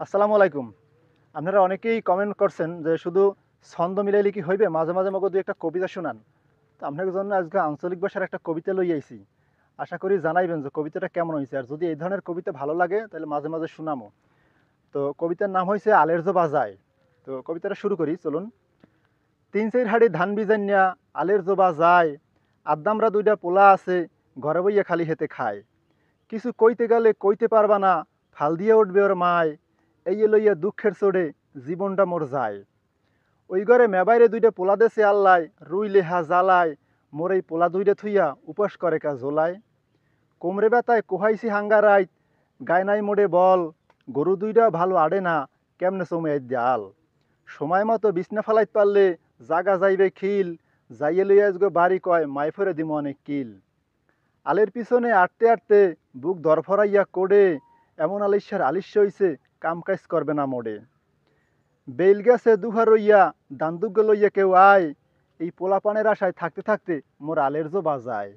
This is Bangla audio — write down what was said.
আসসালামু আলাইকুম। আপনারা অনেকেই কমেন্ট করছেন যে শুধু ছন্দ মিলাইলে কি হইবে? মাঝে, মাঝে মগো ২ একটা কবিতা শুনান। তো আপনাদের জন্য আজকে আঞ্চলিক ভাষার একটা কবিতা লই আইছি। আশা করি জানাইবেন যে কবিতাটা কেমন হইছে। আর যদি এই ধরনের কবিতা ভালো লাগে তাহলে মাঝে, মাঝে শুনামো। তো কবিতার নাম হইছে আলের জো বাজায়। তো কবিতাটা শুরু করি চলুন। ৩-৪ হাঁড়ি ধান বিজাইন্যা আলের জো বাজায়, আদ্দামরা ২টা পোলা আছে ঘরে বইয়া খালি হেতে খায়। কিছু কইতে গেলে কইতে পারবা না, ফাল দিয়া উঠবে ওর মায়, এই লইয়া দুঃখের চড়ে জীবনটা মোর যায়। ওই ঘরে মেবাইরে ২টা পোলা দেছে আল্লায়, রুই লেহা জ্বালায়, মোর এই পোলা ২টা থুইয়া উপাস করে কা ঝোলায়। কোমরে ব্যথায় কোহাইছি হাঙ্গা রাইত, গায় নাই মোড়ে বল, গরু ২টা ভালো আড়ে না, কেমনে চমে আল। সময় মতো বিছনা ফালাইত পারলে জাগা যাইবে খিল, যাইয়ে লইয়া আজগো বাড়ি কয় মাই ফেরে দিম অনেক কিল। আলের পিছনে আটতে আটতে বুক দরফরাইয়া কোডে, এমন আলিস্যার আলিস্য হইছে কাম কাজ করবে না মোড়ে। বেল গেছে দুহার হইয়া দান্দুগ্য লইয়া কেউ আয়, এই পোলাপানের আশায় থাকতে থাকতে মোর আলের জো বাজায়।